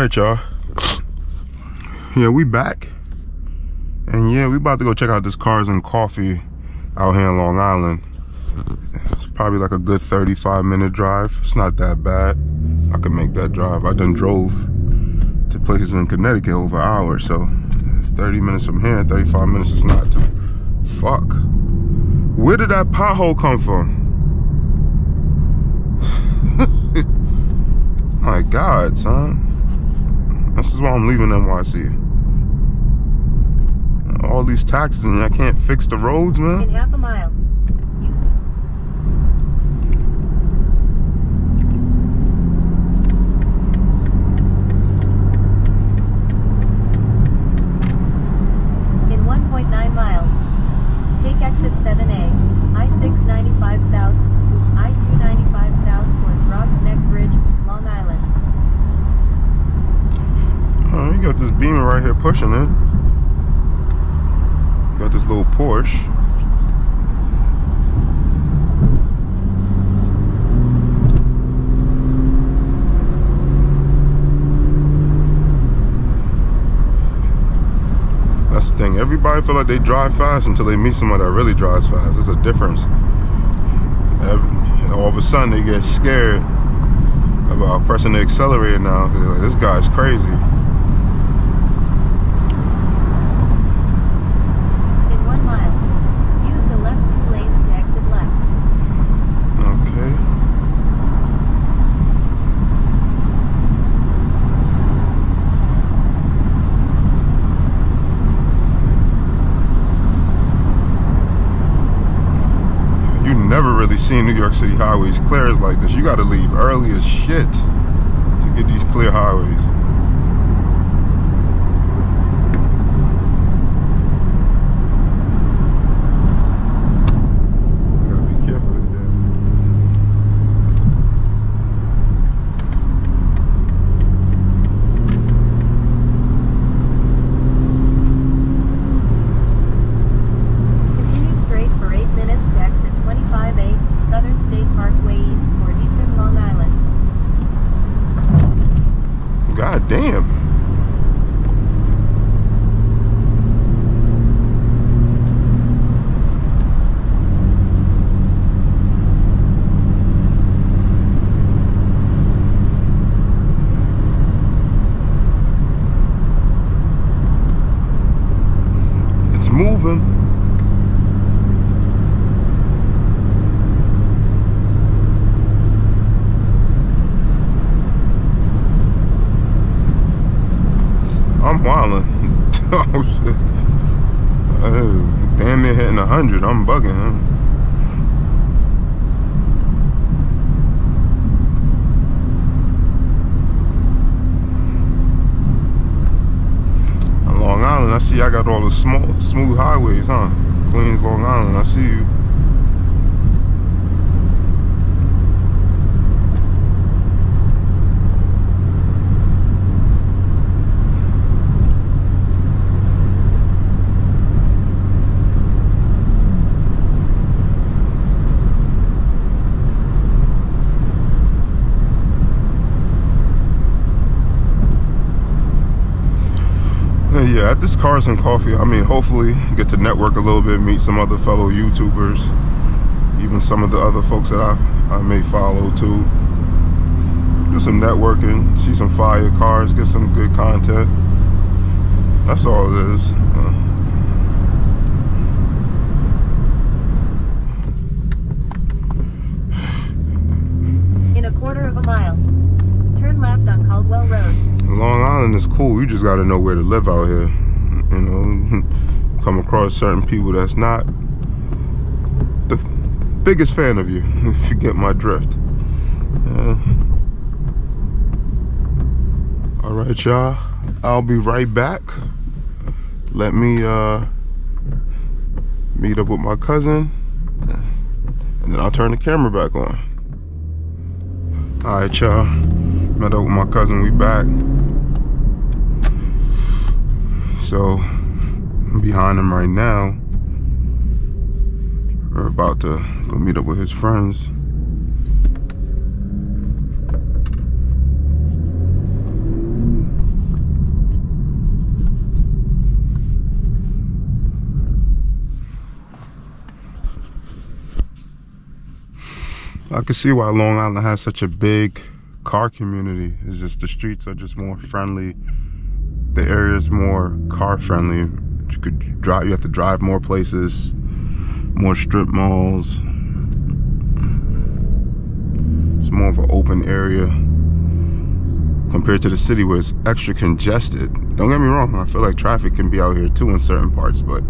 Alright, y'all. Yeah, we back. And yeah, we about to go check out this Cars and Coffee out here in Long Island. It's probably like a good 35-minute drive. It's not that bad. I can make that drive. I done drove to places in Connecticut over an hour, so 30 minutes from here, 35 minutes is not too. Fuck. Where did that pothole come from? My God, son. This is why I'm leaving NYC. All these taxes and I can't fix the roads, man. In half a mile. In 1.9 miles. Take exit 7A, I-695 South to I-295 South toward Broad's Neck Bridge, Long Island. Oh, you got this Beamer right here pushing it. Got this little Porsche. That's the thing. Everybody feel like they drive fast until they meet someone that really drives fast. There's a difference. All of a sudden they get scared about pressing the accelerator now. They're like, this guy's crazy. In 1 mile, use the left 2 lanes to exit left. Okay. You never really seen New York City highways clear as like this. You gotta leave early as shit to get these clear highways. I gotta be careful this day. Continue straight for 8 minutes to exit 25A, Southern State Parkway East toward Eastern Long Island. God damn. It's moving. I'm wildin'. Oh shit. Damn near hitting 100. I'm bugging, huh? On Long Island, I see I got all the smooth highways, huh? Queens, Long Island, I see you. Yeah, at this Cars and Coffee, I mean, hopefully get to network a little bit, meet some other fellow YouTubers, even some of the other folks that I may follow too. Do some networking, see some fire cars, get some good content. That's all it is. In a quarter of a mile, turn left on Caldwell Road. Long Island is cool. You just got to know where to live out here. You know, come across certain people that's not the biggest fan of you, if you get my drift. All right, y'all. I'll be right back. Let me meet up with my cousin, and then I'll turn the camera back on. All right, y'all. Met up with my cousin. We back. So I'm behind him right now. We're about to go meet up with his friends. I can see why Long Island has such a big car community. It's just the streets are just more friendly. The area is more car friendly. You could drive. You have to drive more places, more strip malls. It's more of an open area compared to the city where it's extra congested. Don't get me wrong. I feel like traffic can be out here too in certain parts, but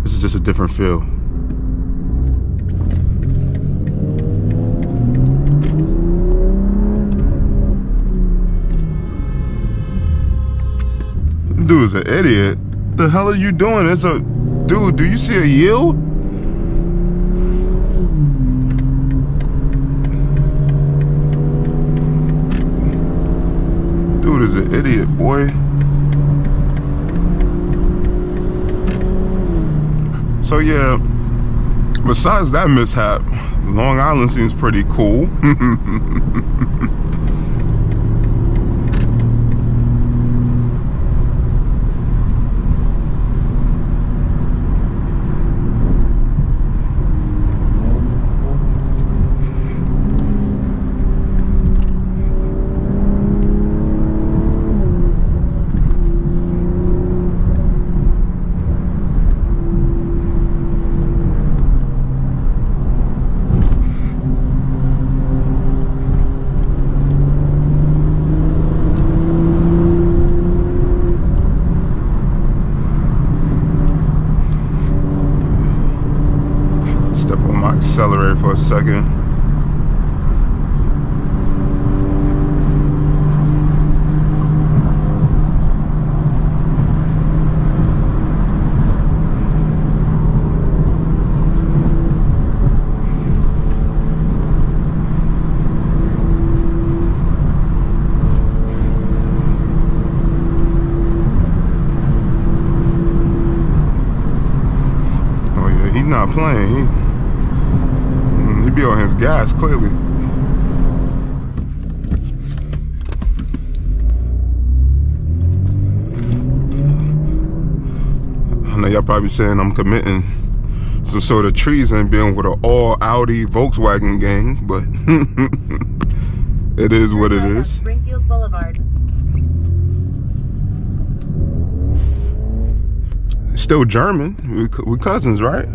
this is just a different feel. Dude's an idiot. The hell are you doing? It's a dude. Do you see a yield? Dude is an idiot, boy. So yeah, besides that mishap, Long Island seems pretty cool. Step on my accelerator for a second. Oh yeah, he's not playing. He be on his gas, clearly. I know y'all probably saying I'm committing some sort of treason being with an all Audi Volkswagen gang, but it is what it is. Springfield Boulevard. Still German. We cousins, right?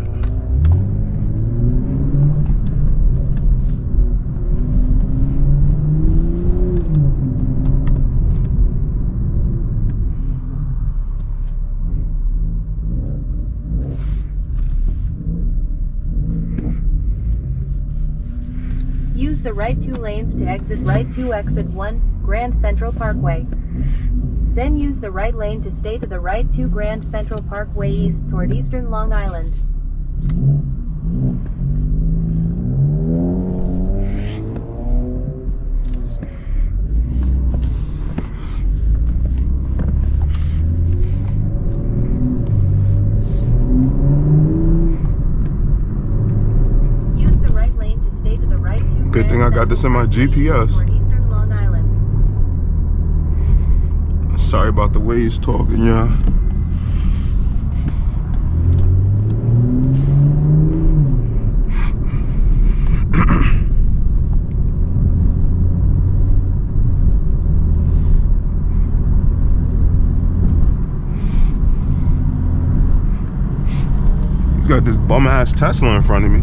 Use the right 2 lanes to exit right 2 exit 1, Grand Central Parkway. Then use the right lane to stay to the right 2 Grand Central Parkway east toward eastern Long Island. Good thing I got this in my GPS. Sorry about the way he's talking, yeah. You got this bum ass Tesla in front of me.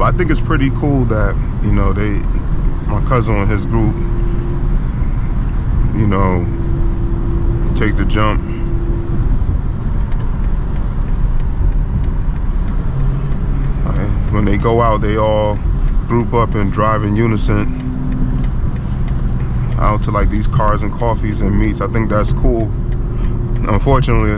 But I think it's pretty cool that, you know, my cousin and his group, you know, take the jump. When they go out, they all group up and drive in unison out to like these cars and coffees and meets. I think that's cool. Unfortunately,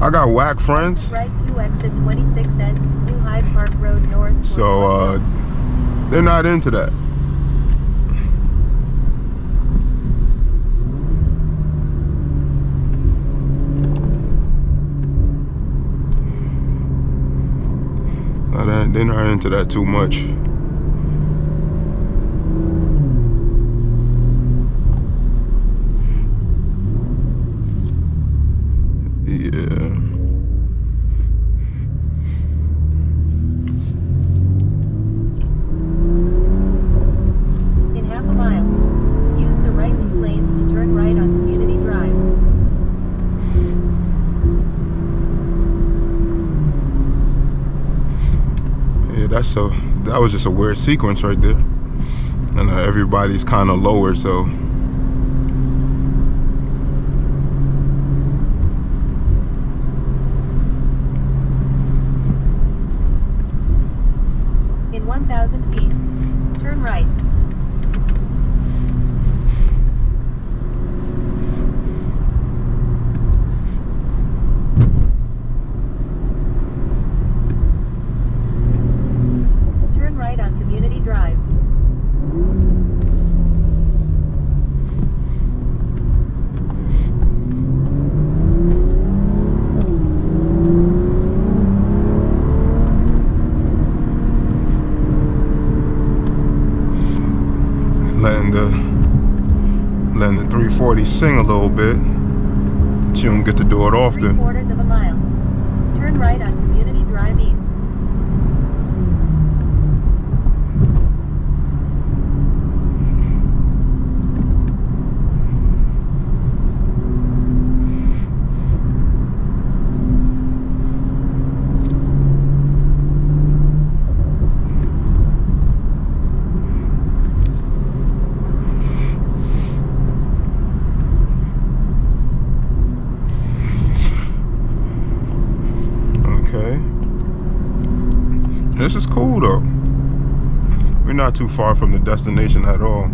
I got whack friends. Right to exit 26N, New Hyde Park Road North. So they're not into that. They're not into that too much. Yeah. In half a mile, use the right 2 lanes to turn right on Community Drive. Yeah, that was just a weird sequence right there. And everybody's kind of lower, so. In 1,000 feet, turn right. Turn right on Community Drive. Letting the 340 sing a little bit. She don't get to do it often. 3/4 of a mile. Turn right on Community Drive East. This is cool though. We're not too far from the destination at all.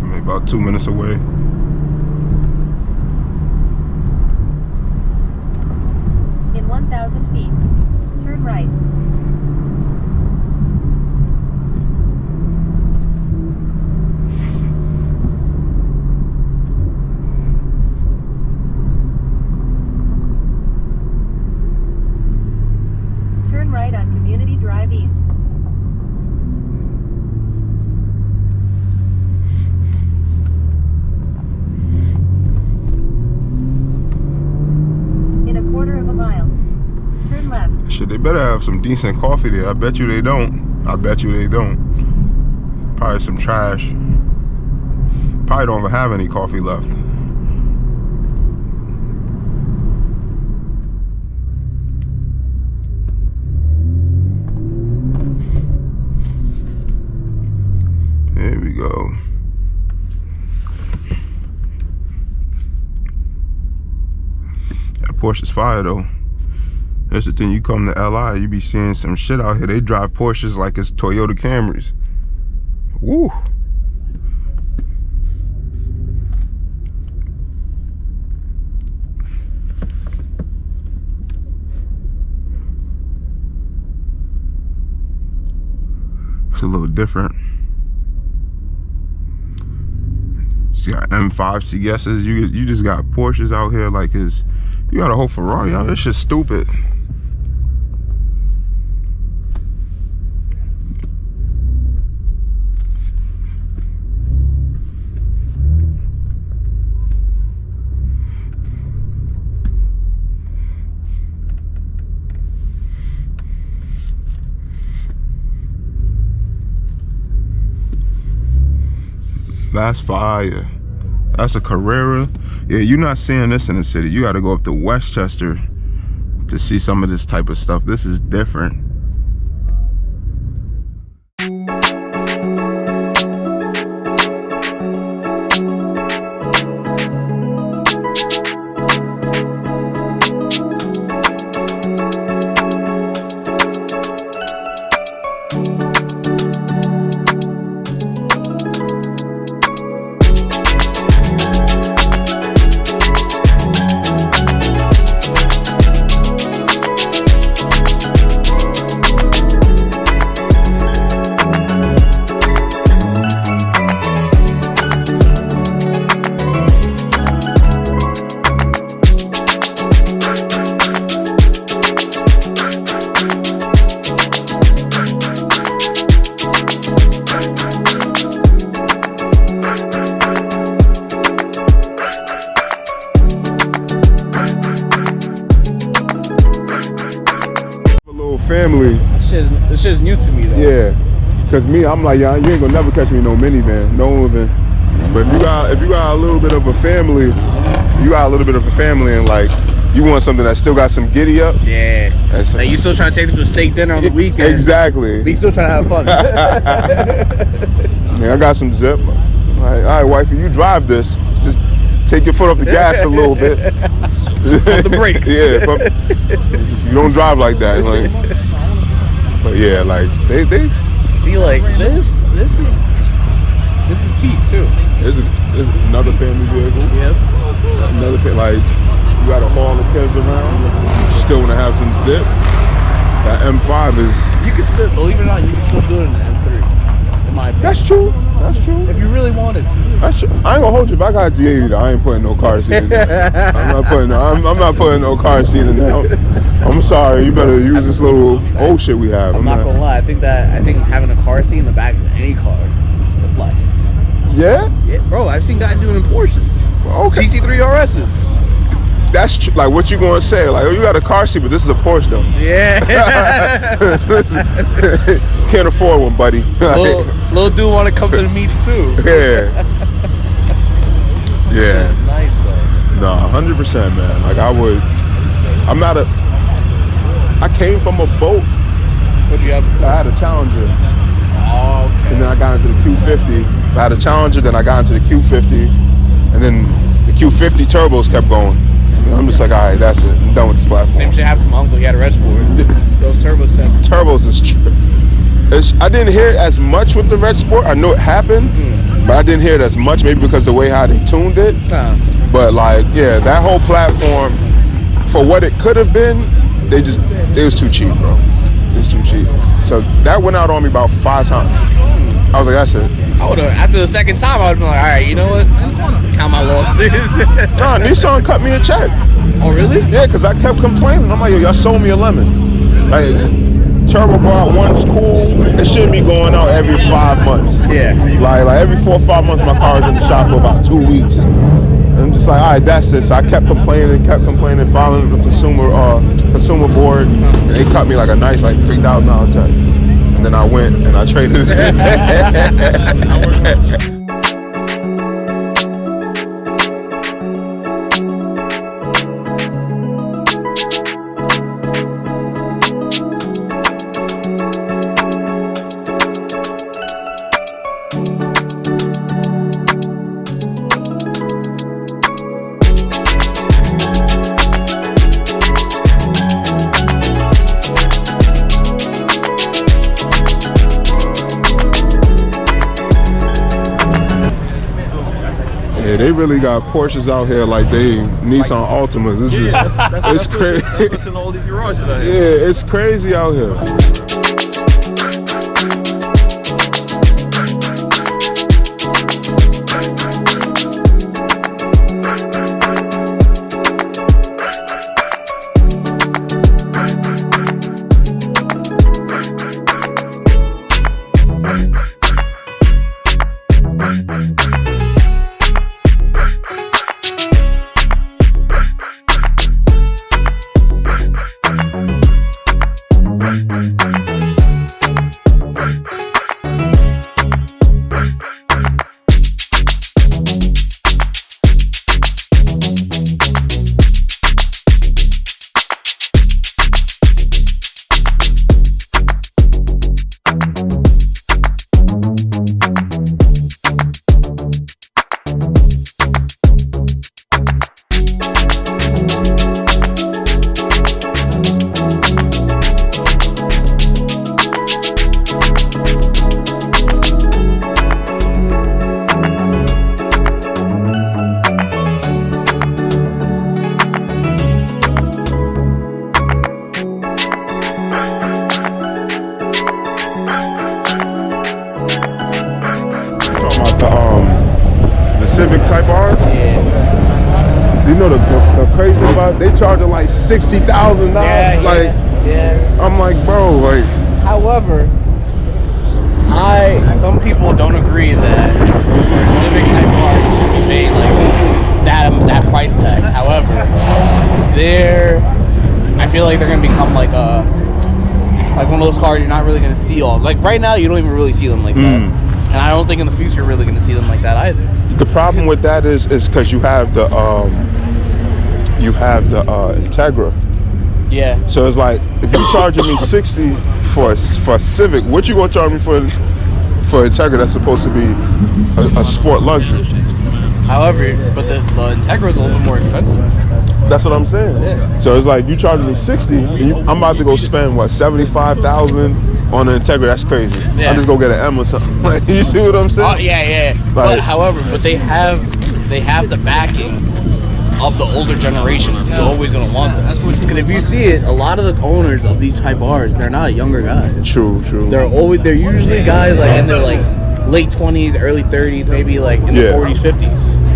Maybe about 2 minutes away. In 1,000 feet, turn right. Turn right on Community Drive East. In 1/4 of a mile, turn left. Shit, they better have some decent coffee there. I bet you they don't. I bet you they don't. Probably some trash. Probably don't even have any coffee left. There we go. That Porsche's fire though. That's the thing, you come to LI, you be seeing some shit out here. They drive Porsches like it's Toyota Camrys. Woo! It's a little different. You got M5 CSs, you just got Porsches out here like it's, you got a whole Ferrari out here. It's just stupid. That's fire. That's a Carrera. Yeah, you're not seeing this in the city. You got to go up to Westchester, to see some of this type of stuff. This is different. Family. This shit's new to me though. Yeah, cause me, I'm like, yeah, you ain't gonna never catch me in no minivan, no even. But if you got a little bit of a family, and like you want something that still got some giddy up. Yeah. Like you still trying to take them to a steak dinner on the weekend. Exactly. But you still trying to have fun. Yeah, I got some zip. All right, wifey, you drive this. Just take your foot off the gas a little bit. Pump the brakes. Yeah, you don't drive like that. Like, but yeah, like they see, like this is Pete too. This is another family vehicle. Yep. Another like you gotta haul the kids around. You still wanna have some zip. That M5 is. You can still, believe it or not, you can still do it in the M3. In my opinion. That's true. That's true. If you really wanted to. That's true. I ain't gonna hold you. If I got a G80, though, I ain't putting no car seat in there. I'm not putting no car seat in there. I'm sorry. You better use this little old shit we have. I'm not gonna lie. I think having a car seat in the back of any car, the flex. Yeah? Yeah, bro. I've seen guys doing it in Porsches. Okay. GT3 RSs. That's true. Like, what you gonna say? Like, oh, you got a car seat, but this is a Porsche, though. Yeah. Can't afford one, buddy. Little dude want to come to the meets too. Yeah. Yeah. Nice though. No, 100%, man. Like, I came from a boat. What'd you have before? I had a Challenger. Oh, okay. And then I got into the Q50. I had a Challenger, then I got into the Q50. And then the Q50 turbos kept going. And I'm just like, all right, that's it. I'm done with this platform. Same shit happened to my uncle. He had a Red Sport. Those turbos said. Turbos is true. I didn't hear it as much with the Red Sport. I know it happened, but I didn't hear it as much, maybe because the way how they tuned it. But like, yeah, that whole platform, for what it could have been, it was too cheap, bro. It was too cheap. So that went out on me about 5 times. I was like, that's it. I would have, after the second time, I would have been like, all right, you know what? Count my losses. Nah, Nissan cut me a check. Oh, really? Yeah, because I kept complaining. I'm like, yo, y'all sold me a lemon. Like, turbo car out one's cool. It shouldn't be going out every 5 months. Yeah. Like every 4 or 5 months, my car is in the shop for about 2 weeks. And I'm just like, all right, that's it. So I kept complaining, filing the consumer board. And they cut me like a nice, like $3,000 check. And then I went and I traded it. Yeah, they really got Porsches out here like they Nissan Altimas. It's just, it's crazy. That's in all these garages out here. Yeah, it's crazy out here. crazy about? They charging like $60,000. Like, I'm like, bro, like. However, some people don't agree that Civic type cars should be made like that price tag. However, I feel like they're gonna become like one of those cars you're not really gonna see all. Like right now, you don't even really see them like that, and I don't think in the future you're really gonna see them like that either. The problem with that is because you have the Integra. Yeah. So it's like if you're charging me 60 for a Civic, what you gonna charge me for Integra that's supposed to be a sport luxury? However, but the Integra is a little bit more expensive. That's what I'm saying. Yeah. So it's like you charging me 60, I'm about to go spend what 75,000 on an Integra. That's crazy. Yeah. I just go get an M or something. Like, you see what I'm saying? Oh yeah. Like, but they have the backing of the older generation who's always gonna want them. Because if you see it, a lot of the owners of these type R's, they're not younger guys. True. They're usually guys like in their like late 20s, early 30s, maybe like in the 40s, 50s.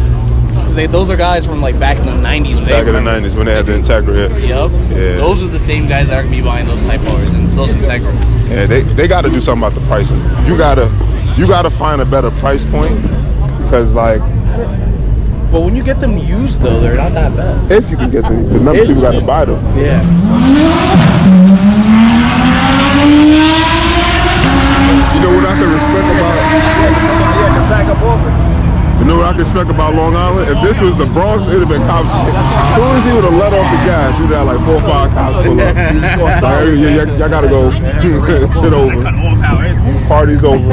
Those are guys from like back in the 90s. Back in the 90s when they had the Integra. Yep. Yeah. Those are the same guys that are gonna be buying those type R's and those Integras. Yeah, they got to do something about the pricing. You gotta find a better price point because like. But when you get them used though, they're not that bad. If you can get them, because remember people got to buy them. Yeah. You know what I can respect about? Yeah, back up over. You know what I can respect about Long Island? If this was the Bronx, it'd have been cops. As soon as he would have let off the gas, you'd have like 4 or 5 cops pull up. Like, y'all gotta go. Shit over. Party's over.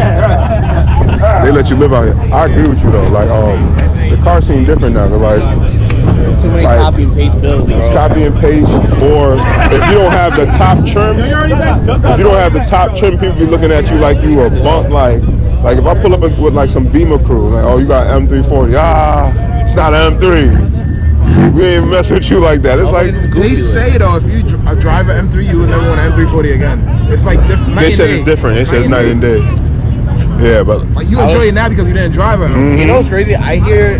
They let you live out here. I agree with you though. Like, the car scene different now. Like, too many copy and paste builds, bro. It's copy and paste, or if you don't have the top trim, people be looking at you like you a bump. Like if I pull up with like some Beamer crew, like, oh, you got M340, it's not an M3. We ain't messing with you like that. It's like they say though, if you drive an M3, you would never want an M340 again. It's like different. They said it's different. They said it's night and day. Yeah, but like you enjoy it now because you didn't drive it. You know what's crazy? I hear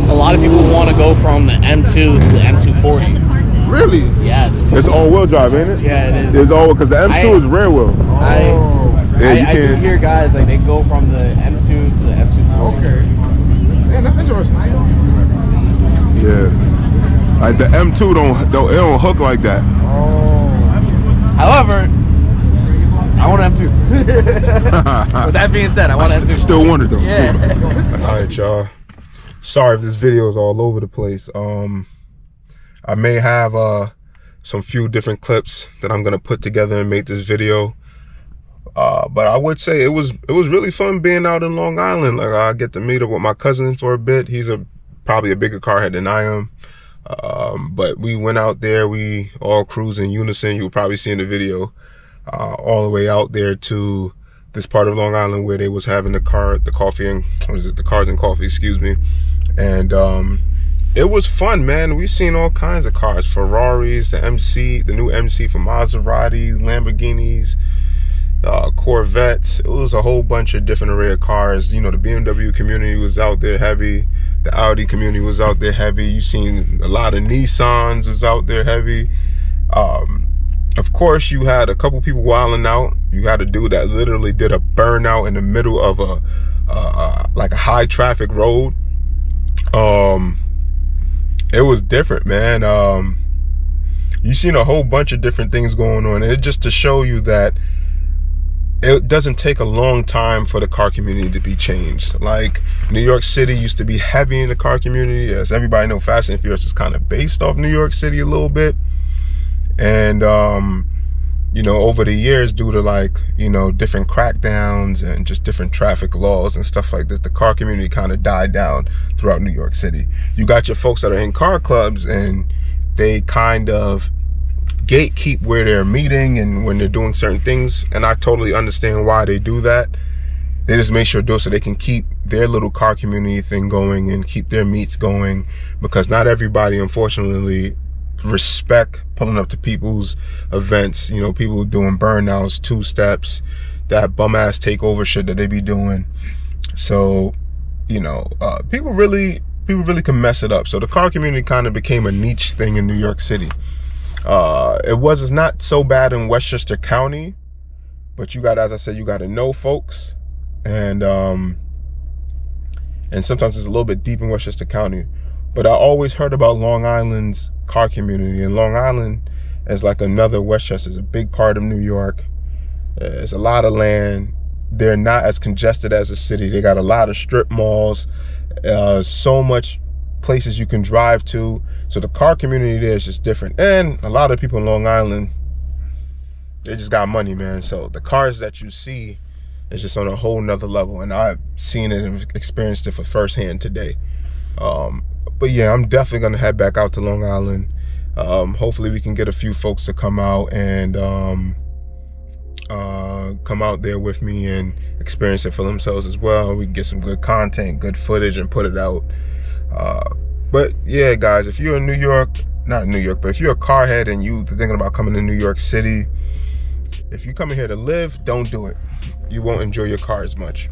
a lot of people want to go from the M2 to the M240. Really? Yes. It's all-wheel drive, ain't it? Yeah, it is. It's all because the M2 is rear wheel. I do hear guys like they go from the M2 to the M240. Okay. Man, that's interesting. Yeah. Like the M2 don't hook like that. However, I want an M2. With that being said, I want an M2. Still want it though. Yeah. All right, y'all. Sorry if this video is all over the place. I may have some few different clips that I'm gonna put together and make this video. But I would say it was really fun being out in Long Island. Like I get to meet up with my cousin for a bit. He's probably a bigger carhead than I am. But we went out there. We all cruised in unison. You'll probably see in the video. All the way out there to this part of Long Island where they was having the cars and coffee, excuse me. And it was fun, man. We've seen all kinds of cars, Ferraris, the new MC from Maserati, Lamborghinis, Corvettes. It was a whole bunch of different array of cars. You know, the BMW community was out there heavy. The Audi community was out there heavy. You seen a lot of Nissans was out there heavy. Of course, you had a couple people wilding out. You had a dude that literally did a burnout in the middle of like a high traffic road. It was different, man. You seen a whole bunch of different things going on. And it just to show you that it doesn't take a long time for the car community to be changed. Like New York City used to be heavy in the car community. As everybody know, Fast and Furious is kind of based off New York City a little bit. And you know, over the years, due to like, you know, different crackdowns and just different traffic laws and stuff like this, the car community kind of died down throughout New York City. You got your folks that are in car clubs and they kind of gatekeep where they're meeting and when they're doing certain things, and I totally understand why they do that. They just make sure so they can keep their little car community thing going and keep their meets going, because not everybody, unfortunately, respect pulling up to people's events. You know, people doing burnouts, 2-steps, that bum ass takeover shit that they be doing. So, you know, people really people really can mess it up. So the car community kind of became a niche thing in New York City. It's not so bad in Westchester County, but you got, as I said, you got to know folks, and sometimes it's a little bit deep in Westchester County. But I always heard about Long Island's car community, and Long Island is like another Westchester. It's a big part of New York. It's a lot of land. They're not as congested as a city. They got a lot of strip malls, so much places you can drive to. So the car community there is just different. And a lot of people in Long Island, they just got money, man. So the cars that you see is just on a whole nother level. And I've seen it and experienced it for firsthand today. But yeah, I'm definitely gonna head back out to Long Island. Hopefully we can get a few folks to come out and come out there with me and experience it for themselves as well. We can get some good content, good footage, and put it out. But yeah, guys, if you're in New York, not New York, but if you're a car head and you're thinking about coming to New York City, if you're coming here to live, don't do it. You won't enjoy your car as much.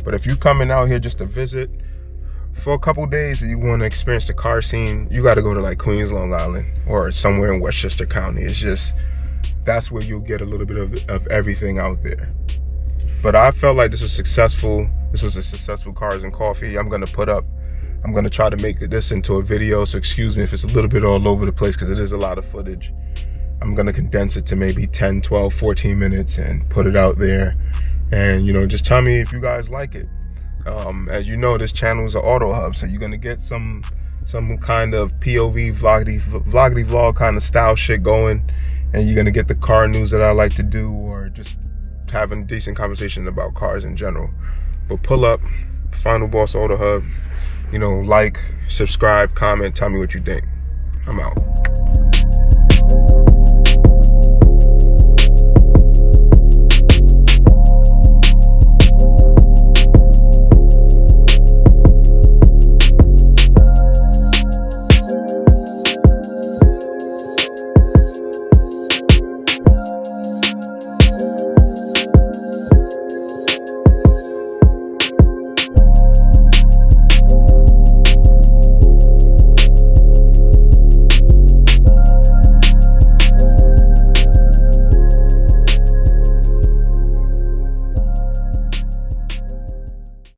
But if you're coming out here just to visit for a couple days and you want to experience the car scene, you got to go to like Queens, Long Island, or somewhere in Westchester County. It's just, that's where you'll get a little bit of everything out there. But I felt like this was successful. This was a successful Cars and Coffee. I'm going to try to make this into a video, so excuse me if it's a little bit all over the place, because it is a lot of footage. I'm going to condense it to maybe 10, 12, 14 minutes and put it out there. And, you know, just tell me if you guys like it. As you know, this channel is an auto hub, so you're going to get some kind of POV, vloggity vlog kind of style shit going. And you're going to get the car news that I like to do, or just having decent conversation about cars in general. But pull up, Final Boss Auto Hub. You know, like, subscribe, comment, tell me what you think. I'm out.